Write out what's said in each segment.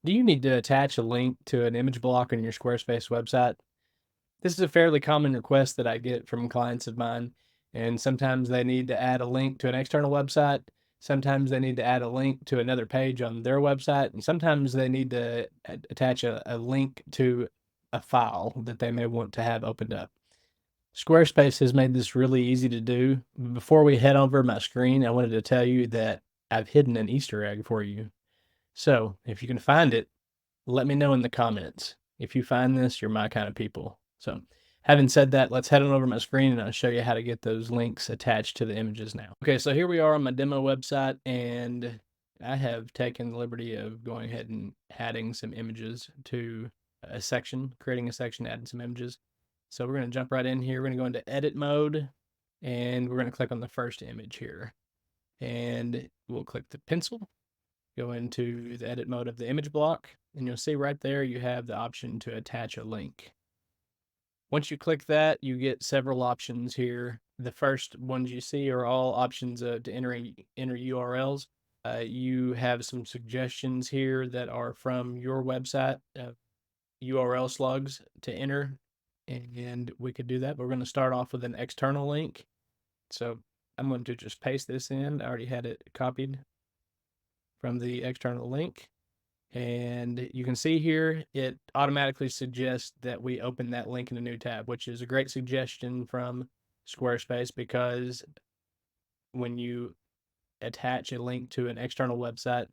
Do you need to attach a link to an image block on your Squarespace website? This is a fairly common request that I get from clients of mine, and sometimes they need to add a link to an external website. Sometimes they need to add a link to another page on their website, and sometimes they need to attach a link to a file that they may want to have opened up. Squarespace has made this really easy to do. Before we head over my screen, I wanted to tell you that I've hidden an Easter egg for you. So if you can find it, let me know in the comments. If you find this, you're my kind of people. So having said that, let's head on over my screen and I'll show you how to get those links attached to the images now. Okay, so here we are on my demo website, and I have taken the liberty of going ahead and adding some images to a section, creating a section, adding some images. So we're going to jump right in here. We're going to go into edit mode, and we're going to click on the first image here. And we'll click the pencil, go into the edit mode of the image block, and you'll see right there you have the option to attach a link. Once you click that, you get several options here. The first ones you see are all options to enter URLs. You have some suggestions here that are from your website, URL slugs to enter, and we could do that. But we're going to start off with an external link. So I'm going to just paste this in. I already had it copied from the external link. And you can see here, it automatically suggests that we open that link in a new tab, which is a great suggestion from Squarespace, because when you attach a link to an external website,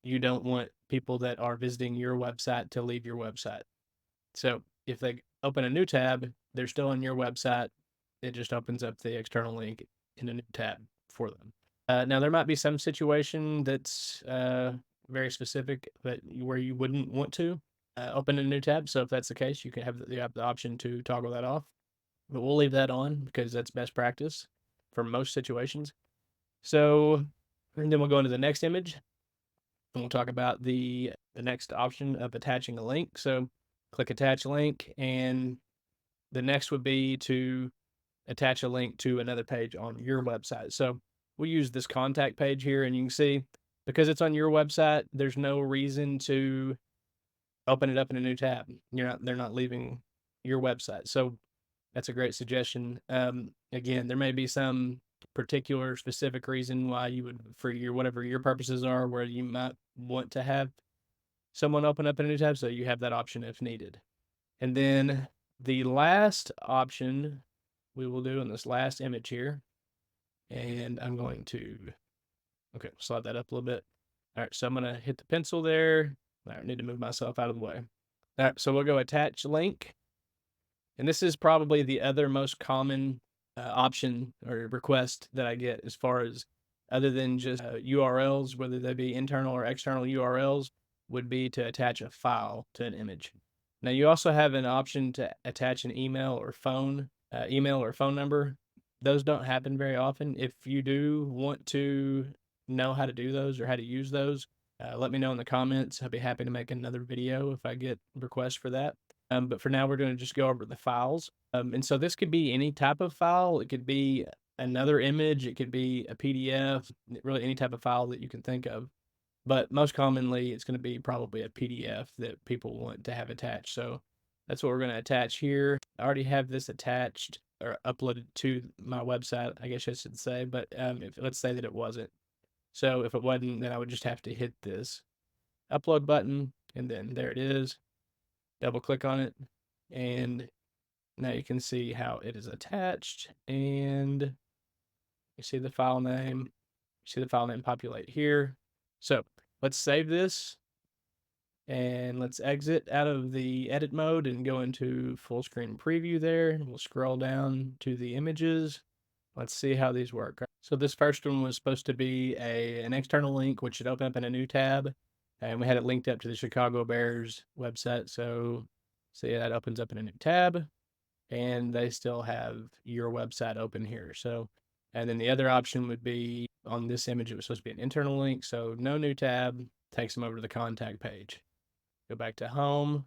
you don't want people that are visiting your website to leave your website. So if they open a new tab, they're still on your website. It just opens up the external link in a new tab for them. Now, there might be some situation that's very specific, but where you wouldn't want to open a new tab. So if that's the case, you have the option to toggle that off. But we'll leave that on because that's best practice for most situations. So, and then we'll go into the next image, and we'll talk about the next option of attaching a link. So click attach link, and the next would be to attach a link to another page on your website. So we'll use this contact page here, and you can see, because it's on your website, there's no reason to open it up in a new tab. They're not leaving your website. So that's a great suggestion. Again, there may be some particular specific reason why you would, for your whatever your purposes are, where you might want to have someone open up in a new tab, so you have that option if needed. And then the last option we will do in this last image here, and I'm going to, okay, slide that up a little bit. All right, so I'm going to hit the pencil there. I need to move myself out of the way. All right, so we'll go attach link. And this is probably the other most common option or request that I get, as far as other than just URLs, whether they be internal or external URLs, would be to attach a file to an image. Now, you also have an option to attach an email or phone number. Those don't happen very often. If you do want to know how to do those or how to use those, let me know in the comments. I'll be happy to make another video if I get requests for that. But for now, we're going to just go over the files. And so this could be any type of file. It could be another image. It could be a PDF, really any type of file that you can think of. But most commonly, it's going to be probably a PDF that people want to have attached. So that's what we're going to attach here. I already have this attached or uploaded to my website, I guess I should say. But let's say that it wasn't. So if it wasn't, then I would just have to hit this upload button, and then there it is. Double click on it, and now you can see how it is attached, and you see the file name. You see the file name populate here. So let's save this, and let's exit out of the edit mode and go into full screen preview there. We'll scroll down to the images. Let's see how these work. So this first one was supposed to be an external link, which should open up in a new tab. And we had it linked up to the Chicago Bears website. So see, that opens up in a new tab, and they still have your website open here. So, and then the other option would be on this image, it was supposed to be an internal link. So no new tab, takes them over to the contact page. Go back to home,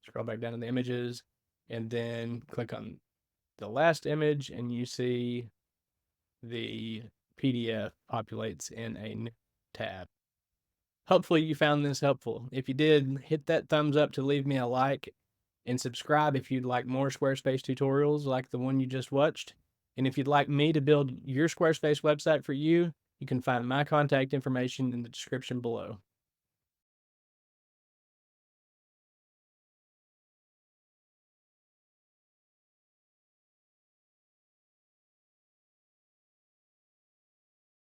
scroll back down to the images, and then click on the last image, and you see the PDF populates in a new tab. Hopefully you found this helpful. If you did, hit that thumbs up to leave me a like and subscribe if you'd like more Squarespace tutorials like the one you just watched. And if you'd like me to build your Squarespace website for you, you can find my contact information in the description below.